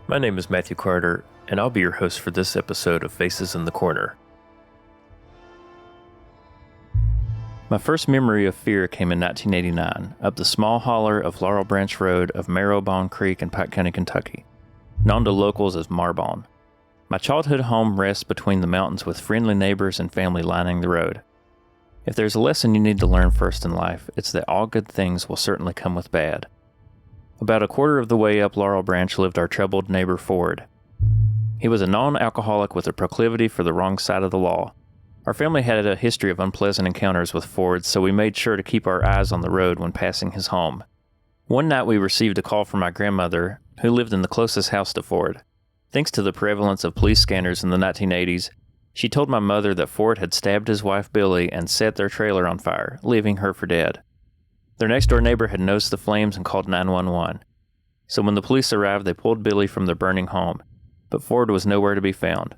My name is Matthew Carter, and I'll be your host for this episode of Faces in the Corner. My first memory of fear came in 1989, up the small holler of Laurel Branch Road of Marrowbone Creek in Pike County, Kentucky, known to locals as Marbone. My childhood home rests between the mountains with friendly neighbors and family lining the road. If there's a lesson you need to learn first in life, it's that all good things will certainly come with bad. About a quarter of the way up Laurel Branch lived our troubled neighbor Ford. He was a non-alcoholic with a proclivity for the wrong side of the law. Our family had a history of unpleasant encounters with Ford, so we made sure to keep our eyes on the road when passing his home. One night we received a call from my grandmother, who lived in the closest house to Ford. Thanks to the prevalence of police scanners in the 1980s, she told my mother that Ford had stabbed his wife Billy and set their trailer on fire, leaving her for dead. Their next-door neighbor had noticed the flames and called 911. So when the police arrived, they pulled Billy from the burning home, but Ford was nowhere to be found.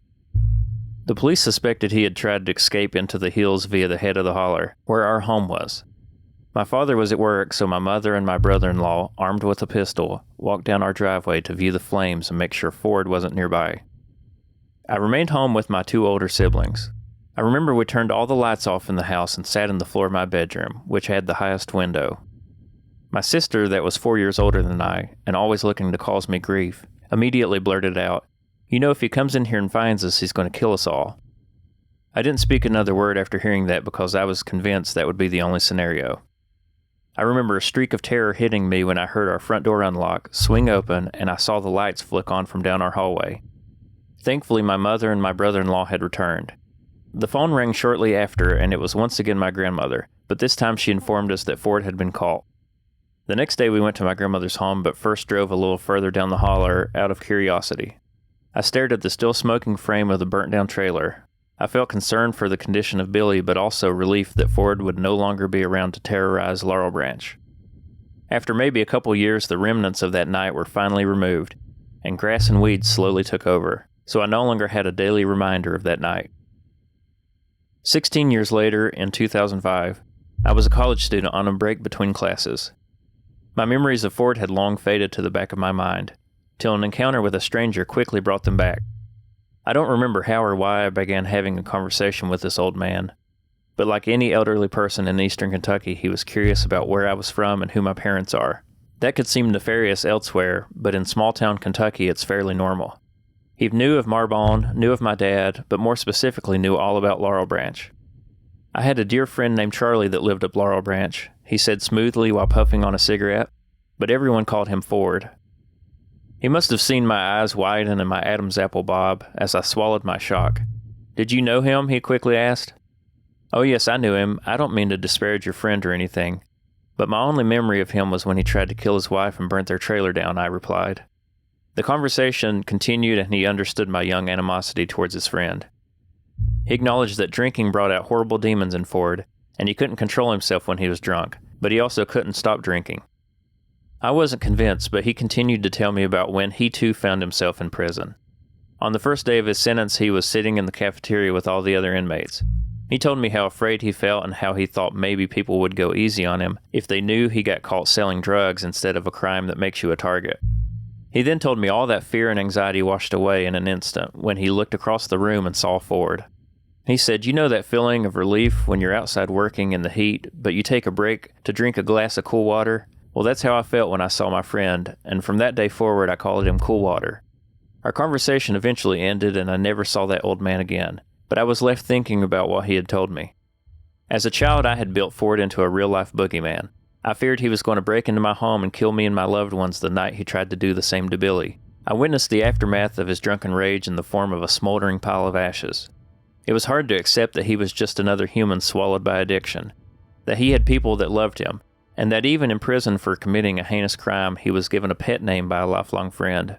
The police suspected he had tried to escape into the hills via the head of the holler, where our home was. My father was at work, so my mother and my brother-in-law, armed with a pistol, walked down our driveway to view the flames and make sure Ford wasn't nearby. I remained home with my two older siblings. I remember we turned all the lights off in the house and sat in the floor of my bedroom, which had the highest window. My sister, that was 4 years older than I, and always looking to cause me grief, immediately blurted out, "You know, if he comes in here and finds us, he's going to kill us all." I didn't speak another word after hearing that because I was convinced that would be the only scenario. I remember a streak of terror hitting me when I heard our front door unlock, swing open, and I saw the lights flick on from down our hallway. Thankfully, my mother and my brother-in-law had returned. The phone rang shortly after, and it was once again my grandmother, but this time she informed us that Ford had been caught. The next day we went to my grandmother's home, but first drove a little further down the holler out of curiosity. I stared at the still smoking frame of the burnt-down trailer. I felt concern for the condition of Billy, but also relief that Ford would no longer be around to terrorize Laurel Branch. After maybe a couple years, the remnants of that night were finally removed, and grass and weeds slowly took over, so I no longer had a daily reminder of that night. 16 years later, in 2005, I was a college student on a break between classes. My memories of Ford had long faded to the back of my mind, till an encounter with a stranger quickly brought them back. I don't remember how or why I began having a conversation with this old man, but like any elderly person in eastern Kentucky, he was curious about where I was from and who my parents are. That could seem nefarious elsewhere, but in small-town Kentucky it's fairly normal. He knew of Marbone, knew of my dad, but more specifically knew all about Laurel Branch. "I had a dear friend named Charlie that lived up Laurel Branch," he said smoothly while puffing on a cigarette, but everyone called him Ford. He must have seen my eyes widen and my Adam's apple bob as I swallowed my shock. "Did you know him?" he quickly asked. "Oh yes, I knew him. I don't mean to disparage your friend or anything, but my only memory of him was when he tried to kill his wife and burnt their trailer down," I replied. The conversation continued and he understood my young animosity towards his friend. He acknowledged that drinking brought out horrible demons in Ford, and he couldn't control himself when he was drunk, but he also couldn't stop drinking. I wasn't convinced, but he continued to tell me about when he too found himself in prison. On the first day of his sentence, he was sitting in the cafeteria with all the other inmates. He told me how afraid he felt and how he thought maybe people would go easy on him if they knew he got caught selling drugs instead of a crime that makes you a target. He then told me all that fear and anxiety washed away in an instant when he looked across the room and saw Ford. He said, "You know that feeling of relief when you're outside working in the heat, but you take a break to drink a glass of cool water? Well, that's how I felt when I saw my friend, and from that day forward I called him Cool Water." Our conversation eventually ended and I never saw that old man again, but I was left thinking about what he had told me. As a child, I had built Ford into a real-life boogeyman. I feared he was going to break into my home and kill me and my loved ones the night he tried to do the same to Billy. I witnessed the aftermath of his drunken rage in the form of a smoldering pile of ashes. It was hard to accept that he was just another human swallowed by addiction, that he had people that loved him, and that even in prison for committing a heinous crime, he was given a pet name by a lifelong friend.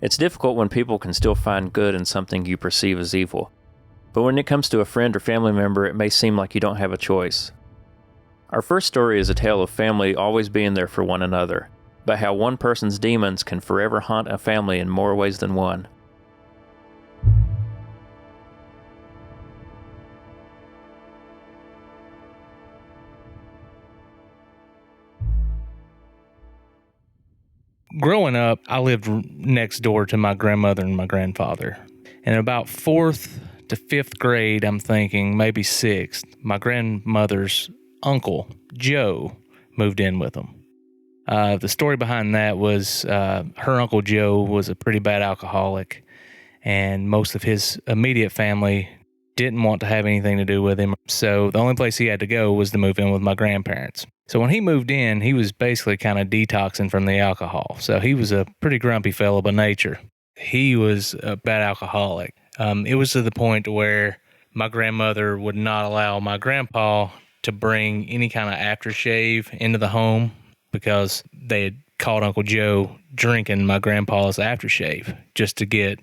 It's difficult when people can still find good in something you perceive as evil, but when it comes to a friend or family member, it may seem like you don't have a choice. Our first story is a tale of family always being there for one another, but how one person's demons can forever haunt a family in more ways than one. Growing up, I lived next door to my grandmother and my grandfather. And about 4th to 5th grade, I'm thinking, maybe 6th, my grandmother's uncle, Joe, moved in with them. The story behind that was her Uncle Joe was a pretty bad alcoholic, and most of his immediate family didn't want to have anything to do with him. So the only place he had to go was to move in with my grandparents. So when he moved in, he was basically kind of detoxing from the alcohol. So he was a pretty grumpy fellow by nature. He was a bad alcoholic. It was to the point where my grandmother would not allow my grandpa to bring any kind of aftershave into the home because they had caught Uncle Joe drinking my grandpa's aftershave just to get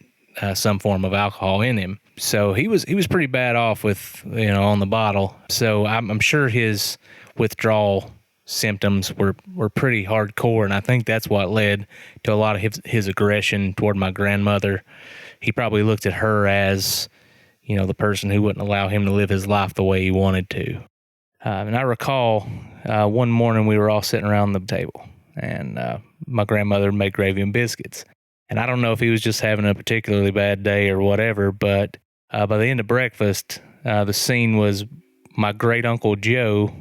some form of alcohol in him. So he was pretty bad off with, on the bottle. So I'm sure his withdrawal symptoms were pretty hardcore, and I think that's what led to a lot of his aggression toward my grandmother. He probably looked at her as, the person who wouldn't allow him to live his life the way he wanted to. And I recall one morning we were all sitting around the table, and my grandmother made gravy and biscuits. And I don't know if he was just having a particularly bad day or whatever, but by the end of breakfast, the scene was my great-uncle Joe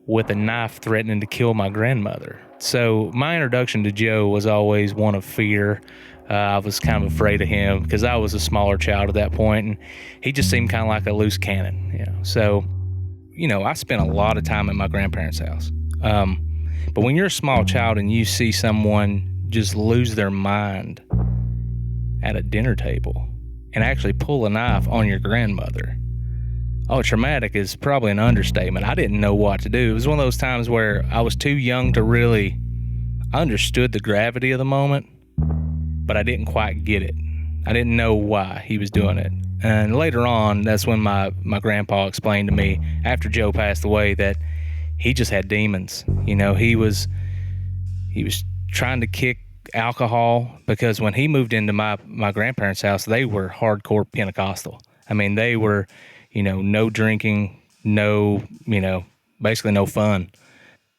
with a knife threatening to kill my grandmother. So my introduction to Joe was always one of fear. I was kind of afraid of him because I was a smaller child at that point, and he just seemed kind of like a loose cannon. So, I spent a lot of time at my grandparents' house. But when you're a small child and you see someone just lose their mind at a dinner table and actually pull a knife on your grandmother, traumatic is probably an understatement. I didn't know what to do. It was one of those times where I was too young to really understood the gravity of the moment, but I didn't quite get it. I didn't know why he was doing it. And later on, that's when my grandpa explained to me, after Joe passed away, that he just had demons. He was trying to kick alcohol, because when he moved into my grandparents' house, they were hardcore Pentecostal. I mean, they were, no drinking, no, basically no fun.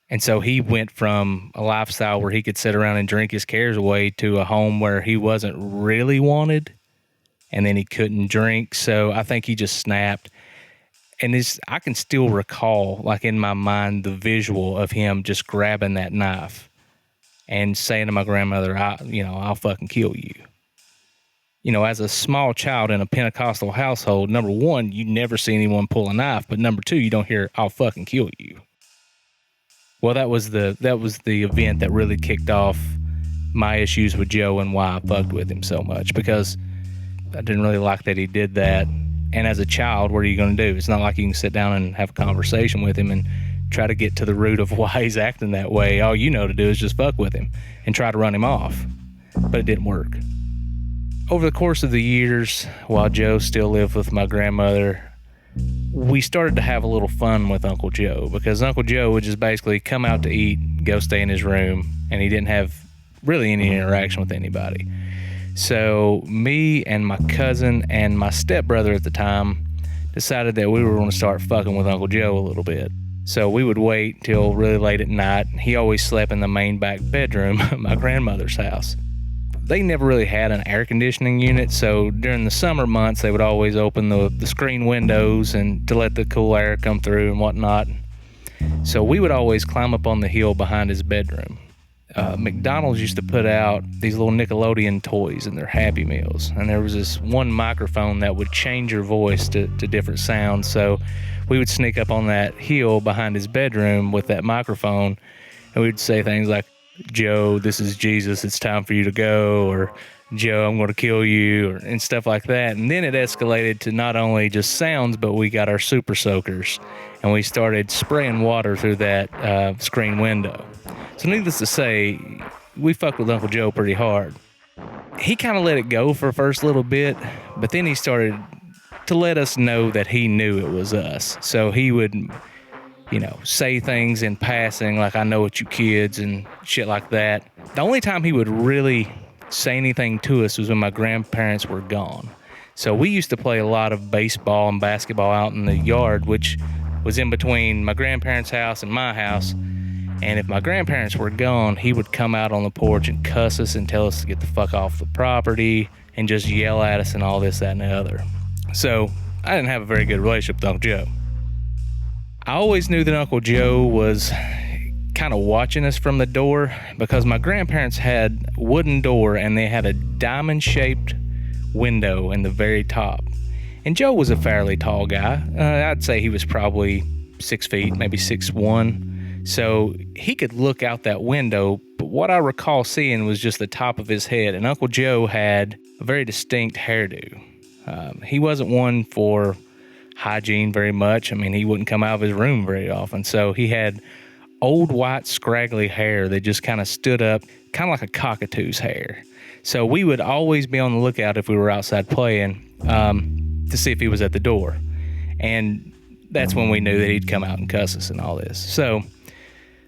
And so he went from a lifestyle where he could sit around and drink his cares away to a home where he wasn't really wanted, and then he couldn't drink. So I think he just snapped. And I can still recall, like in my mind, the visual of him just grabbing that knife and saying to my grandmother, I'll fucking kill you. As a small child in a Pentecostal household, number one, you never see anyone pull a knife, but number two, you don't hear, I'll fucking kill you. Well, that was the event that really kicked off my issues with Joe and why I fucked with him so much, because I didn't really like that he did that. And as a child, what are you going to do? It's not like you can sit down and have a conversation with him and try to get to the root of why he's acting that way. All you know to do is just fuck with him and try to run him off. But it didn't work. Over the course of the years, while Joe still lived with my grandmother, we started to have a little fun with Uncle Joe, because Uncle Joe would just basically come out to eat, go stay in his room, and he didn't have really any interaction with anybody. So me and my cousin and my stepbrother at the time decided that we were going to start fucking with Uncle Joe a little bit. So we would wait till really late at night. He always slept in the main back bedroom at my grandmother's house. They never really had an air conditioning unit, so during the summer months, they would always open the screen windows and to let the cool air come through and whatnot. So we would always climb up on the hill behind his bedroom. McDonald's used to put out these little Nickelodeon toys in their Happy Meals, and there was this one microphone that would change your voice to different sounds. So we would sneak up on that hill behind his bedroom with that microphone, and we'd say things like, "Joe, this is Jesus, it's time for you to go," or Joe, I'm going to kill you, and stuff like that. And then it escalated to not only just sounds, but we got our super soakers, and we started spraying water through that screen window. So needless to say, we fucked with Uncle Joe pretty hard. He kind of let it go for the first little bit, but then he started to let us know that he knew it was us. So he would, say things in passing like, I know what you kids and shit like that. The only time he would really say anything to us was when my grandparents were gone. So we used to play a lot of baseball and basketball out in the yard, which was in between my grandparents' house and my house. And if my grandparents were gone, he would come out on the porch and cuss us and tell us to get the fuck off the property and just yell at us and all this, that, and the other. So I didn't have a very good relationship with Uncle Joe. I always knew that Uncle Joe was kind of watching us from the door because my grandparents had a wooden door and they had a diamond-shaped window in the very top. And Joe was a fairly tall guy. I'd say he was probably 6 feet, maybe 6'1". So he could look out that window, but what I recall seeing was just the top of his head. And Uncle Joe had a very distinct hairdo. He wasn't one for hygiene very much. I mean, he wouldn't come out of his room very often. So he had old white scraggly hair that just kind of stood up, kind of like a cockatoo's hair. So we would always be on the lookout if we were outside playing to see if he was at the door. And that's when we knew that he'd come out and cuss us and all this. So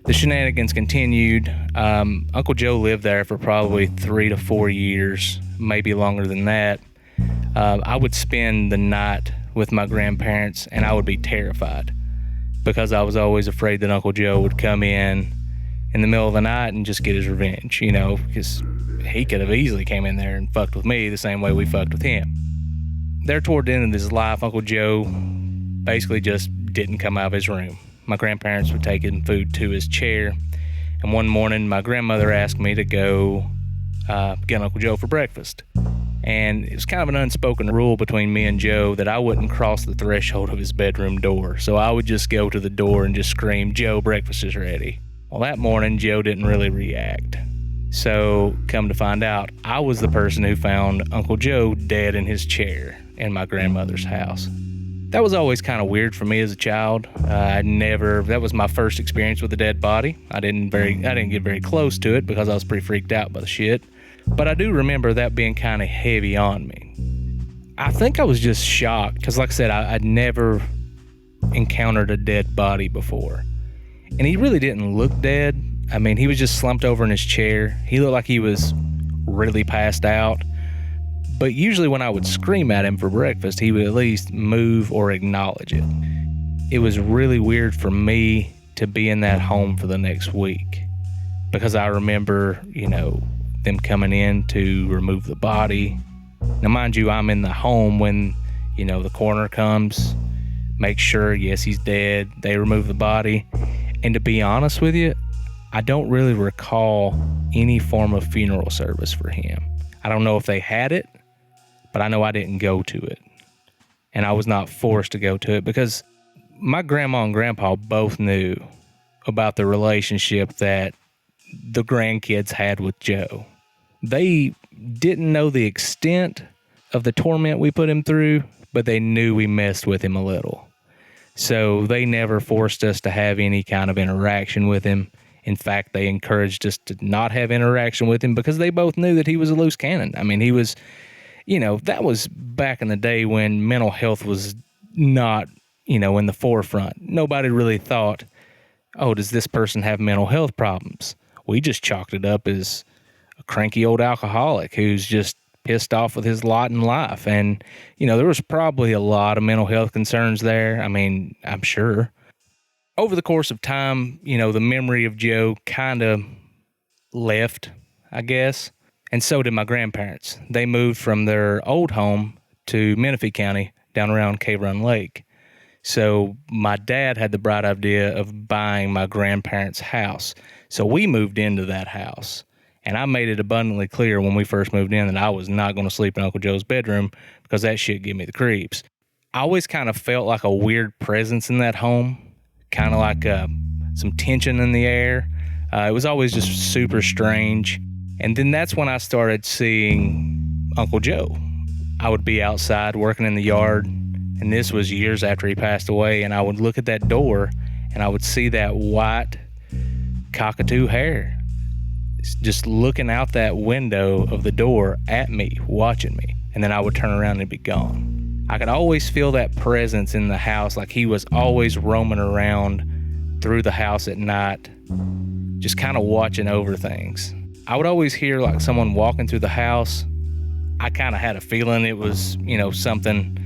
the shenanigans continued. Uncle Joe lived there for probably 3 to 4 years, maybe longer than that. I would spend the night with my grandparents, and I would be terrified because I was always afraid that Uncle Joe would come in the middle of the night and just get his revenge, because he could have easily came in there and fucked with me the same way we fucked with him. There toward the end of his life, Uncle Joe basically just didn't come out of his room. My grandparents were taking food to his chair, and one morning my grandmother asked me to go get Uncle Joe for breakfast. And it was kind of an unspoken rule between me and Joe that I wouldn't cross the threshold of his bedroom door. So I would just go to the door and just scream, "Joe, breakfast is ready." Well, that morning, Joe didn't really react. So come to find out, I was the person who found Uncle Joe dead in his chair in my grandmother's house. That was always kind of weird for me as a child. That was my first experience with a dead body. I didn't get very close to it because I was pretty freaked out by the shit. But I do remember that being kind of heavy on me. I think I was just shocked because, like I said, I'd never encountered a dead body before. And he really didn't look dead. I mean, he was just slumped over in his chair. He looked like he was really passed out. But usually when I would scream at him for breakfast, he would at least move or acknowledge it. It was really weird for me to be in that home for the next week because I remember, them coming in to remove the body. Now, mind you, I'm in the home when, the coroner comes, make sure, yes, he's dead. They remove the body. And to be honest with you, I don't really recall any form of funeral service for him. I don't know if they had it, but I know I didn't go to it. And I was not forced to go to it because my grandma and grandpa both knew about the relationship that the grandkids had with Joe. They didn't know the extent of the torment we put him through, but they knew we messed with him a little. So they never forced us to have any kind of interaction with him. In fact, they encouraged us to not have interaction with him because they both knew that he was a loose cannon. I mean, he was, that was back in the day when mental health was not, in the forefront. Nobody really thought, oh, does this person have mental health problems? We just chalked it up as a cranky old alcoholic who's just pissed off with his lot in life. And, there was probably a lot of mental health concerns there. I mean, I'm sure. Over the course of time, the memory of Joe kind of left, I guess. And so did my grandparents. They moved from their old home to Menifee County down around Cave Run Lake. So my dad had the bright idea of buying my grandparents' house. So we moved into that house. And I made it abundantly clear when we first moved in that I was not going to sleep in Uncle Joe's bedroom because that shit gave me the creeps. I always kind of felt like a weird presence in that home, kind of like some tension in the air. It was always just super strange. And then that's when I started seeing Uncle Joe. I would be outside working in the yard, and this was years after he passed away, and I would look at that door, and I would see that white cockatoo hair just looking out that window of the door at me, watching me, and then I would turn around and it'd be gone. I could always feel that presence in the house, like he was always roaming around through the house at night, just kind of watching over things. I would always hear like someone walking through the house. I kind of had a feeling it was, something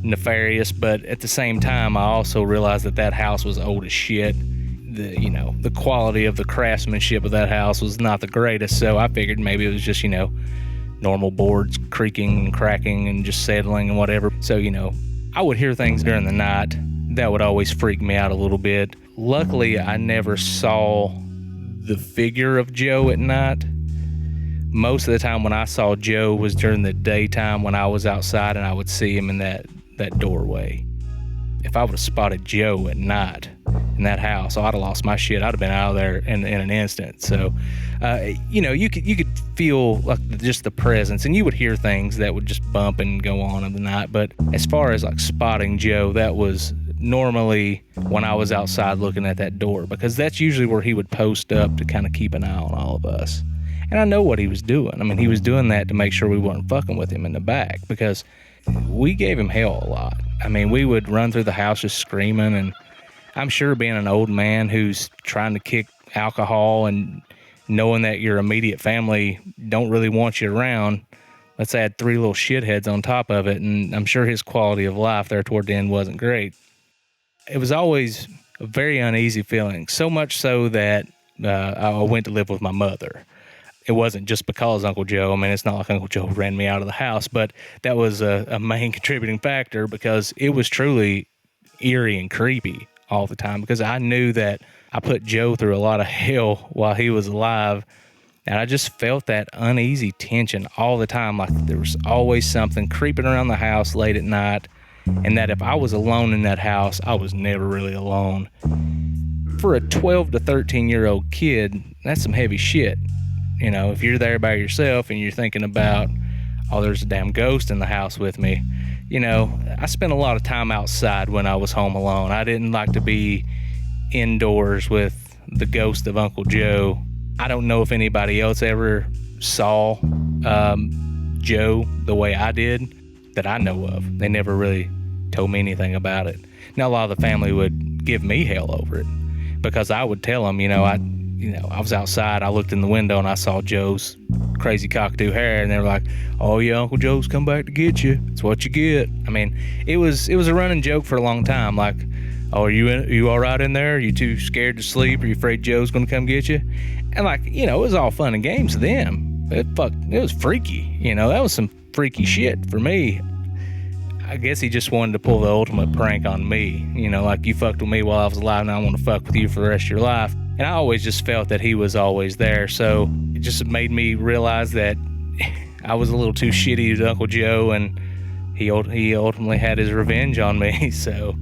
nefarious, but at the same time, I also realized that house was old as shit. The quality of the craftsmanship of that house was not the greatest, so I figured maybe it was just, normal boards creaking and cracking and just settling and whatever. So, I would hear things during the night that would always freak me out a little bit. Luckily, I never saw the figure of Joe at night. Most of the time when I saw Joe was during the daytime when I was outside and I would see him in that doorway. If I would have spotted Joe at night in that house, I'd have lost my shit. I'd have been out of there in an instant. So, you could feel like just the presence, and you would hear things that would just bump and go on in the night. But as far as like spotting Joe, that was normally when I was outside looking at that door, because that's usually where he would post up to kind of keep an eye on all of us. And I know what he was doing. I mean, he was doing that to make sure we weren't fucking with him in the back, because we gave him hell a lot. I mean, we would run through the house just screaming, and I'm sure being an old man who's trying to kick alcohol and knowing that your immediate family don't really want you around, let's add 3 little shitheads on top of it, and I'm sure his quality of life there toward the end wasn't great. It was always a very uneasy feeling, so much so that I went to live with my mother. It wasn't just because Uncle Joe. I mean, it's not like Uncle Joe ran me out of the house, but that was a main contributing factor, because it was truly eerie and creepy all the time, because I knew that I put Joe through a lot of hell while he was alive, and I just felt that uneasy tension all the time, like there was always something creeping around the house late at night, and that if I was alone in that house, I was never really alone. For a 12 to 13-year-old kid, that's some heavy shit. If you're there by yourself and you're thinking about, oh, there's a damn ghost in the house with me. I spent a lot of time outside when I was home alone. I didn't like to be indoors with the ghost of Uncle Joe. I don't know if anybody else ever saw Joe the way I did that I know of. They never really told me anything about it. Now, a lot of the family would give me hell over it, because I would tell them, I was outside, I looked in the window and I saw Joe's crazy cockatoo hair, and they were like, oh yeah, Uncle Joe's come back to get you. It's what you get. I mean, it was a running joke for a long time, like, oh, are you all right in there? Are you too scared to sleep? Are you afraid Joe's going to come get you? And like, it was all fun and games to them. It was freaky. That was some freaky shit for me. I guess he just wanted to pull the ultimate prank on me. Like, you fucked with me while I was alive, and I want to fuck with you for the rest of your life. And I always just felt that he was always there. So it just made me realize that I was a little too shitty to Uncle Joe, and he ultimately had his revenge on me. So.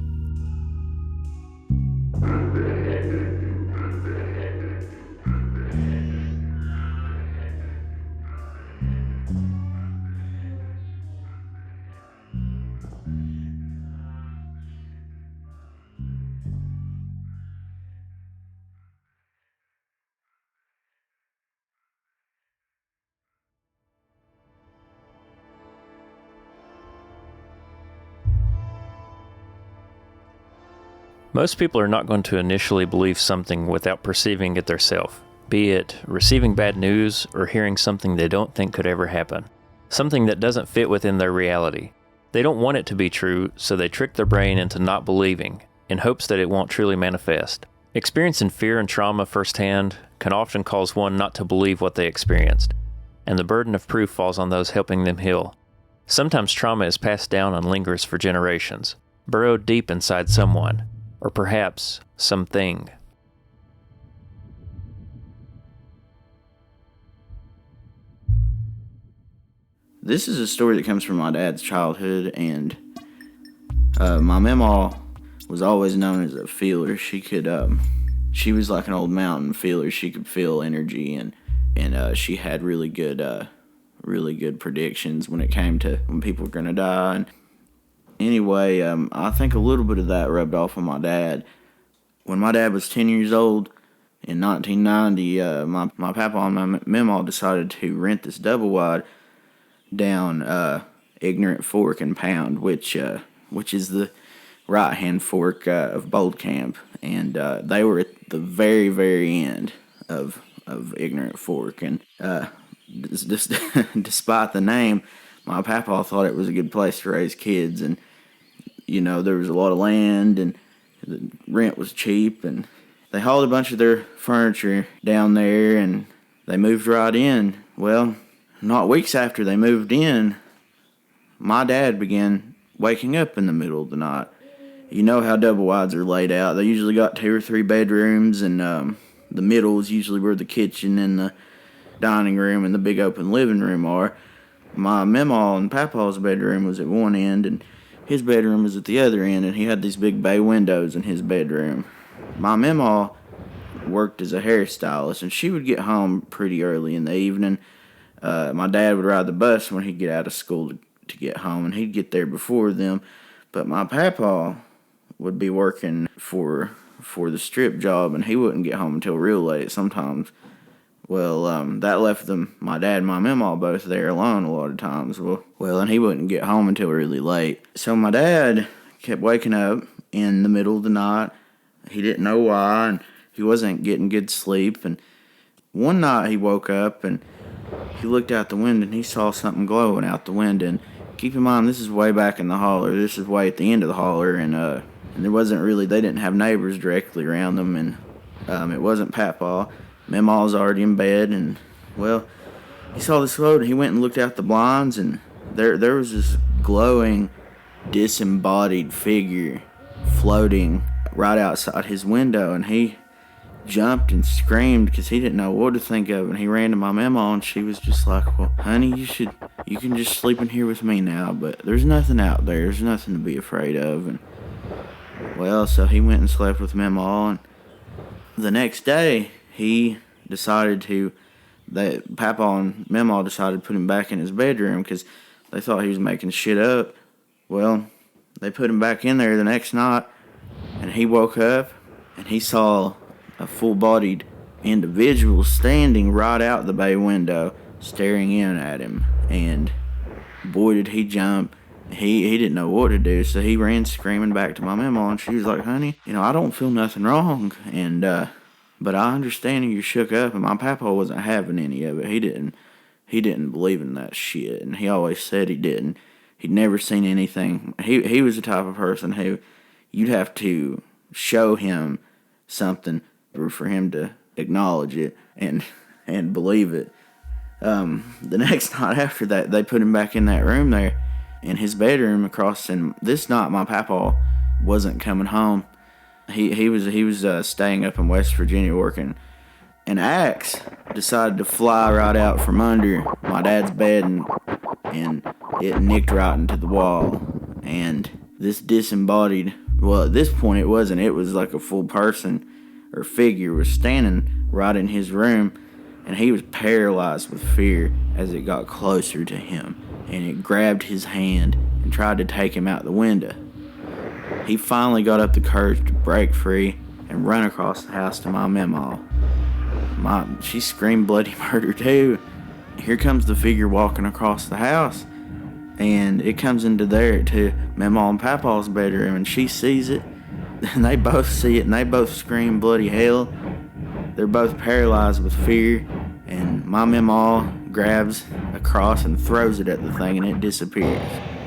Most people are not going to initially believe something without perceiving it themselves, be it receiving bad news or hearing something they don't think could ever happen, something that doesn't fit within their reality. They don't want it to be true, so they trick their brain into not believing, in hopes that it won't truly manifest. Experiencing fear and trauma firsthand can often cause one not to believe what they experienced, and the burden of proof falls on those helping them heal. Sometimes trauma is passed down and lingers for generations, burrowed deep inside someone, or perhaps something. This is a story that comes from my dad's childhood, and my mamaw was always known as a feeler. She was like an old mountain feeler. She could feel energy, and she had really good really good predictions when it came to when people were going to die. And anyway, I think a little bit of that rubbed off on my dad. When my dad was 10 years old in 1990, my papa and my mamaw decided to rent this double wide down Ignorant Fork and Pound, which is the right-hand fork of Bold Camp. And they were at the very, very end of Ignorant Fork. And just despite the name, my papa thought it was a good place to raise kids. And, you know, there was a lot of land and the rent was cheap. And they hauled a bunch of their furniture down there and they moved right in. Well, not weeks after they moved in, my dad began waking up in the middle of the night. You know how double wides are laid out. They usually got 2 or 3 bedrooms, and the middle is usually where the kitchen and the dining room and the big open living room are. My mamaw and papa's bedroom was at one end, and his bedroom was at the other end, and he had these big bay windows in his bedroom. My mamaw worked as a hairstylist, and she would get home pretty early in the evening. My dad would ride the bus when he'd get out of school to get home, and he'd get there before them. But my papa would be working for the strip job, and he wouldn't get home until real late sometimes. Well, that left my dad and my mamaw both there alone a lot of times. Well, and he wouldn't get home until really late. So my dad kept waking up in the middle of the night. He didn't know why, and he wasn't getting good sleep. And one night he woke up, and he looked out the window, and he saw something glowing out the window. And keep in mind, this is way back in the holler. This is way at the end of the holler, and there wasn't really, they didn't have neighbors directly around them, and it wasn't Papa. Mamaw was already in bed, and, well, he saw this glow, and he went and looked out the blinds, and there was this glowing, disembodied figure floating right outside his window, and he jumped and screamed because he didn't know what to think of, and he ran to my mamaw, and she was just like, well, honey, you can just sleep in here with me now, but there's nothing out there. There's nothing to be afraid of. And, well, so he went and slept with mamaw, and the next day, Papa and mamaw decided to put him back in his bedroom because they thought he was making shit up. Well, they put him back in there the next night, and he woke up, and he saw a full-bodied individual standing right out the bay window, staring in at him. And boy, did he jump. He didn't know what to do, so he ran screaming back to my mamaw, and she was like, honey, I don't feel nothing wrong. And but I understand you're shook up, and my papa wasn't having any of it. He didn't believe in that shit, and he always said he didn't. He'd never seen anything. He was the type of person who you'd have to show him something for him to acknowledge it and believe it. The next night after that, they put him back in that room there in his bedroom across. And this night, my papa wasn't coming home. He was staying up in West Virginia working. An axe decided to fly right out from under my dad's bed, and it nicked right into the wall. And this disembodied, well, at this point it wasn't. It was like a full person or figure was standing right in his room, and he was paralyzed with fear as it got closer to him, and it grabbed his hand and tried to take him out the window. He finally got up the courage to break free and run across the house to my mamaw. She screamed bloody murder too. Here comes the figure walking across the house, and it comes into to mamaw and papa's bedroom, and she sees it. And they both see it, and they both scream bloody hell. They're both paralyzed with fear, and my mamaw grabs a cross and throws it at the thing, and it disappears.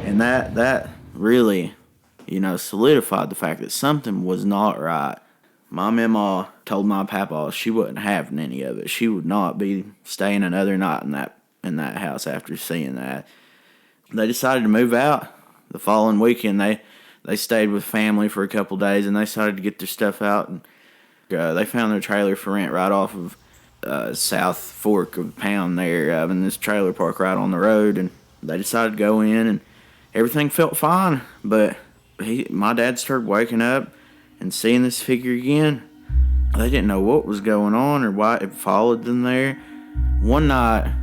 And that really, solidified the fact that something was not right. My mamaw told my papa she wasn't having any of it. She would not be staying another night in that house after seeing that. They decided to move out. The following weekend, they stayed with family for a couple days, and they started to get their stuff out. And they found their trailer for rent right off of South Fork of Pound there, in this trailer park right on the road. And they decided to go in, and everything felt fine. But my dad started waking up and seeing this figure again. They didn't know what was going on or why it followed them there. One night,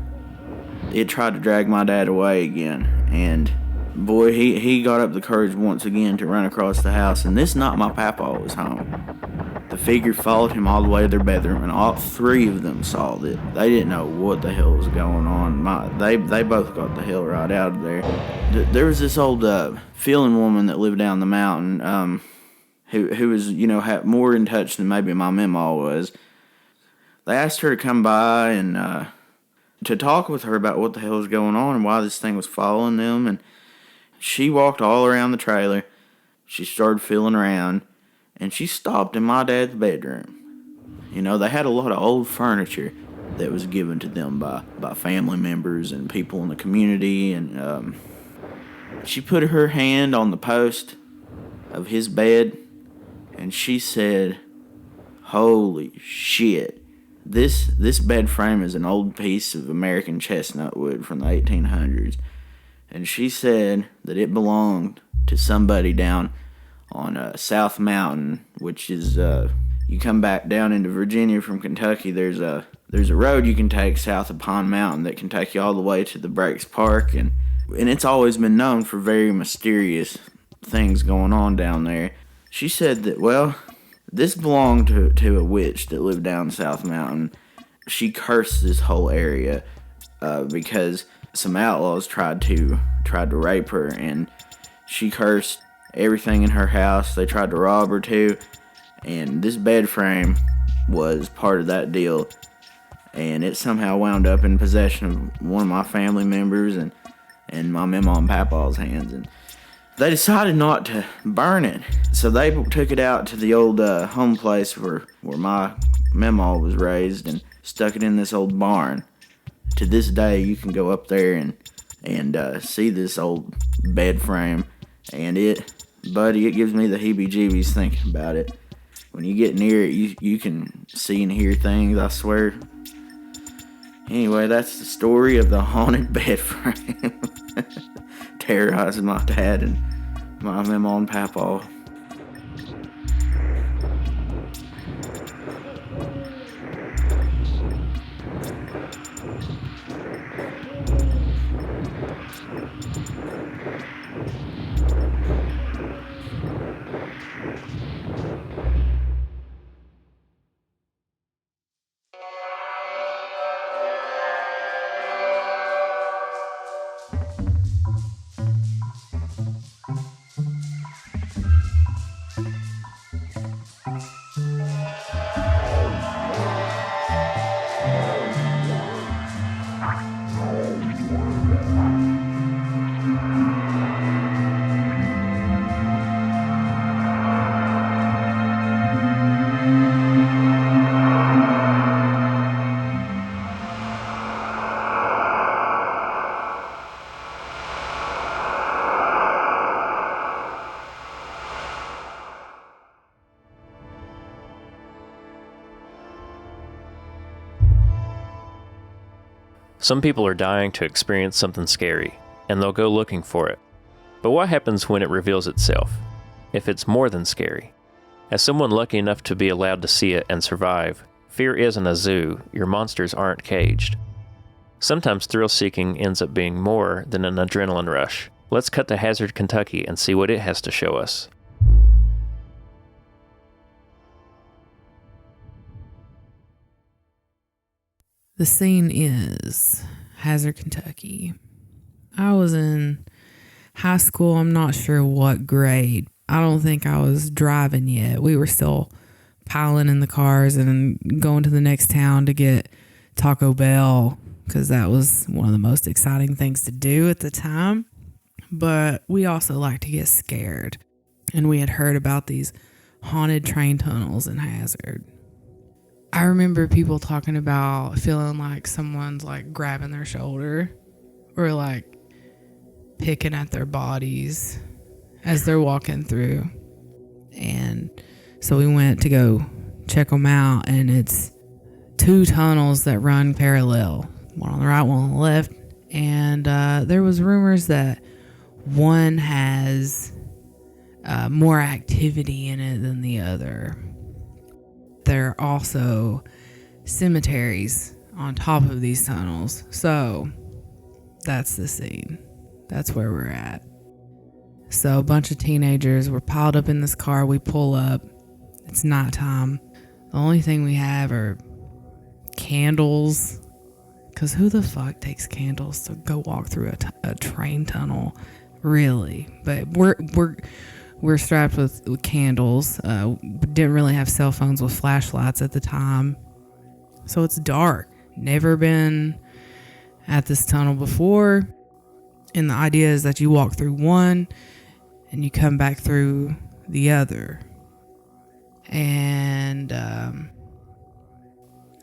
it tried to drag my dad away again. And boy, he got up the courage once again to run across the house. And this not my papa was home. The figure followed him all the way to their bedroom, and all three of them saw it. They didn't know what the hell was going on. They both got the hell right out of there. There was this old feeling woman that lived down the mountain, who was, more in touch than maybe my mama was. They asked her to come by and to talk with her about what the hell was going on and why this thing was following them. And she walked all around the trailer. She started feeling around, and she stopped in my dad's bedroom. They had a lot of old furniture that was given to them by family members and people in the community. And she put her hand on the post of his bed, and she said, "Holy shit. This bed frame is an old piece of American chestnut wood from the 1800s. And she said that it belonged to somebody down on South Mountain, which is, you come back down into Virginia from Kentucky, there's a road you can take south of Pond Mountain that can take you all the way to the Breaks Park. And it's always been known for very mysterious things going on down there. She said that, well, this belonged to a witch that lived down South Mountain. She cursed this whole area because some outlaws tried to rape her, and she cursed everything in her house. They tried to rob her too, and this bed frame was part of that deal. And it somehow wound up in possession of one of my family members and my mama and papa's hands. And they decided not to burn it, so they took it out to the old home place where my mama was raised and stuck it in this old barn. To this day, you can go up there and see this old bed frame, and it gives me the heebie-jeebies thinking about it. When you get near it, you can see and hear things, I swear. Anyway, that's the story of the haunted bed frame. Terrorizing my dad and my mama and papa. Some people are dying to experience something scary, and they'll go looking for it. But what happens when it reveals itself? If it's more than scary? As someone lucky enough to be allowed to see it and survive, fear isn't a zoo, your monsters aren't caged. Sometimes thrill-seeking ends up being more than an adrenaline rush. Let's cut to Hazard, Kentucky and see what it has to show us. The scene is Hazard, Kentucky. I was in high school. I'm not sure what grade. I don't think I was driving yet. We were still piling in the cars and going to the next town to get Taco Bell because that was one of the most exciting things to do at the time. But we also like to get scared. And we had heard about these haunted train tunnels in Hazard. I remember people talking about feeling like someone's like grabbing their shoulder or like picking at their bodies as they're walking through. And so we went to go check them out, and it's two tunnels that run parallel, one on the right, one on the left. And there was rumors that one has more activity in it than the other. There are also cemeteries on top of these tunnels. So That's the scene. That's where we're at. So a bunch of teenagers were piled up in this car. We pull up. It's nighttime. The only thing we have are candles. Because who the fuck takes candles to go walk through a train tunnel? Really? But we're strapped with candles. Didn't really have cell phones with flashlights at the time. So it's dark. Never been at this tunnel before. And the idea is that you walk through one and you come back through the other. And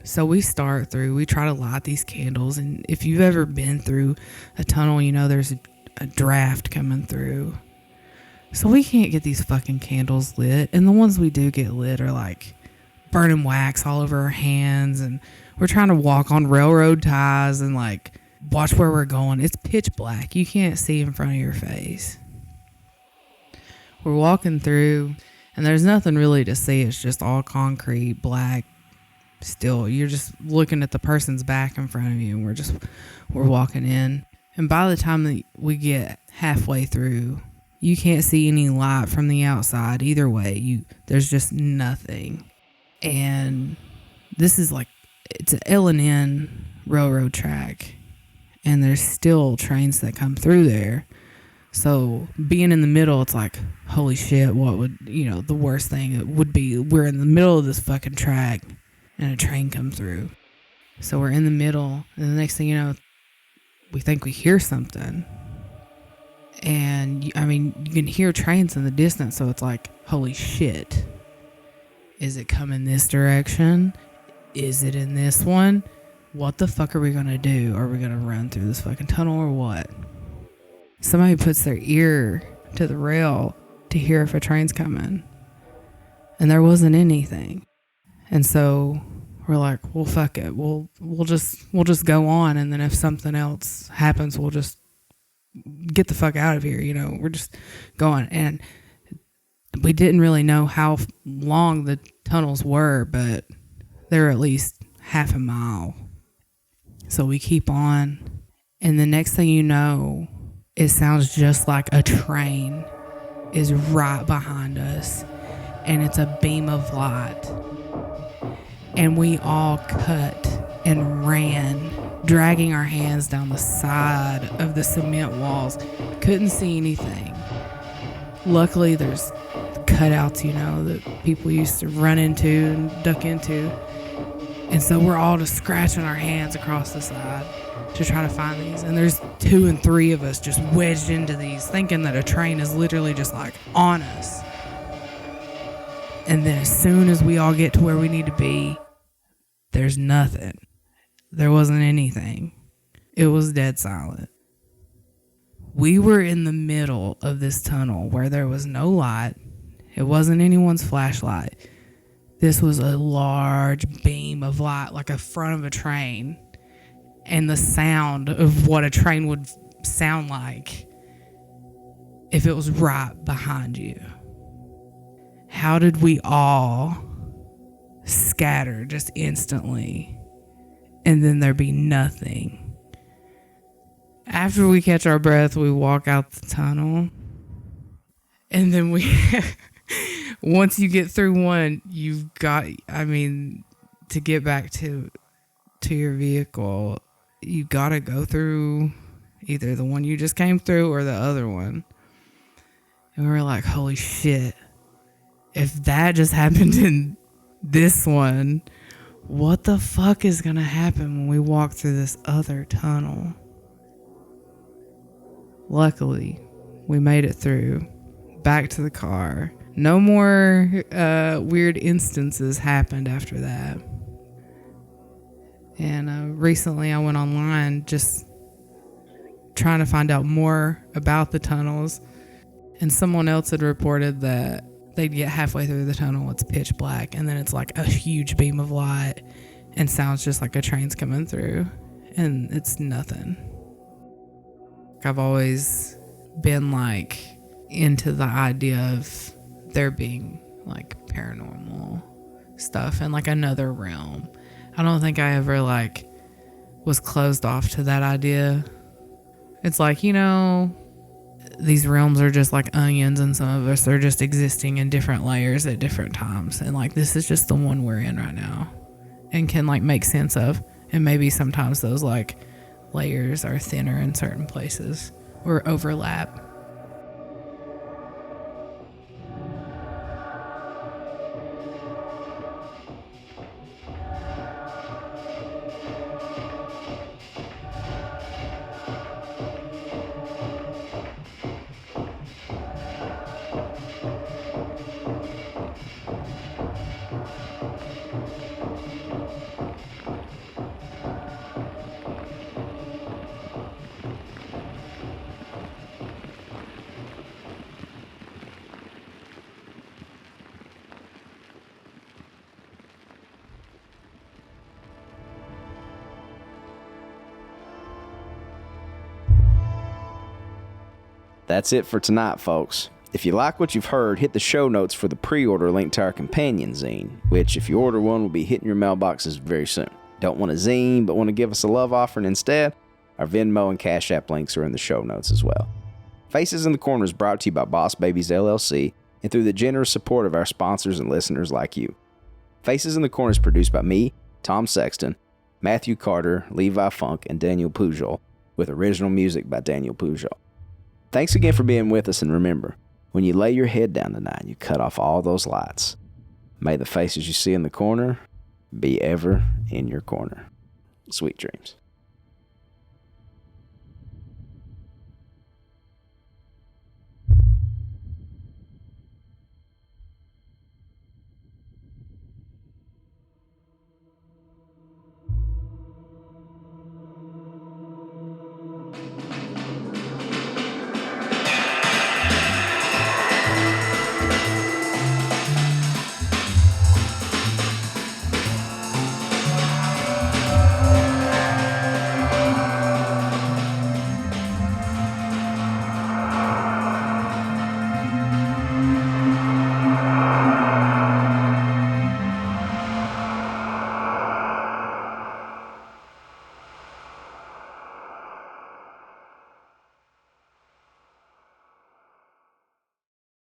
so we try to light these candles. And if you've ever been through a tunnel, you know there's a draft coming through. So we can't get these fucking candles lit. And the ones we do get lit are like burning wax all over our hands. And we're trying to walk on railroad ties and like watch where we're going. It's pitch black. You can't see in front of your face. We're walking through and there's nothing really to see. It's just all concrete, black. Still, you're just looking at the person's back in front of you, and we're walking in. And by the time that we get halfway through, you can't see any light from the outside either way. There's just nothing. And this is like, it's an L&N railroad track, and there's still trains that come through there. So being in the middle, it's like, holy shit, what would, the worst thing it would be, we're in the middle of this fucking track and a train comes through. So we're in the middle, and the next thing you know, we think we hear something. And you can hear trains in the distance, so it's like, holy shit. Is it coming this direction? Is it in this one? What the fuck are we gonna do? Are we gonna run through this fucking tunnel or what? Somebody puts their ear to the rail to hear if a train's coming. And there wasn't anything. And so we're like, well, fuck it. We'll just go on. And then if something else happens, we'll just get the fuck out of here. We're just going. And we didn't really know how long the tunnels were, but they're at least half a mile. So we keep on. And the next thing you know, it sounds just like a train is right behind us. And it's a beam of light. And we all cut and ran, dragging our hands down the side of the cement walls. Couldn't see anything. Luckily, there's cutouts, that people used to run into and duck into. And so we're all just scratching our hands across the side to try to find these. And there's 2 and 3 of us just wedged into these, thinking that a train is literally just like on us. And then as soon as we all get to where we need to be, there's nothing. There wasn't anything. It was dead silent. We were in the middle of this tunnel where there was no light. It wasn't anyone's flashlight. This was a large beam of light, like a front of a train. And the sound of what a train would sound like if it was right behind you. How did we all scatter just instantly and then there be nothing? After we catch our breath, we walk out the tunnel, and then once you get through one, you've got, to get back to your vehicle, you gotta go through either the one you just came through or the other one. And we were like, holy shit. If that just happened in this one, what the fuck is going to happen when we walk through this other tunnel? Luckily, we made it through, back to the car. No more weird instances happened after that. And recently I went online just trying to find out more about the tunnels. And someone else had reported that they'd get halfway through the tunnel, it's pitch black, and then it's like a huge beam of light and sounds just like a train's coming through, and it's nothing. I've always been like into the idea of there being like paranormal stuff in like another realm. I don't think I ever like was closed off to that idea, It's like, these realms are just like onions, and some of us are just existing in different layers at different times. And like, this is just the one we're in right now and can like make sense of. And maybe sometimes those like layers are thinner in certain places or overlap. That's it for tonight, folks. If you like what you've heard, hit the show notes for the pre-order link to our companion zine, which, if you order one, will be hitting your mailboxes very soon. Don't want a zine, but want to give us a love offering instead? Our Venmo and Cash App links are in the show notes as well. Faces in the Corner is brought to you by Boss Babies LLC and through the generous support of our sponsors and listeners like you. Faces in the Corner is produced by me, Tom Sexton, Matthew Carter, Levi Funk, and Daniel Pujol, with original music by Daniel Pujol. Thanks again for being with us, and remember, when you lay your head down tonight, you cut off all those lights. May the faces you see in the corner be ever in your corner. Sweet dreams.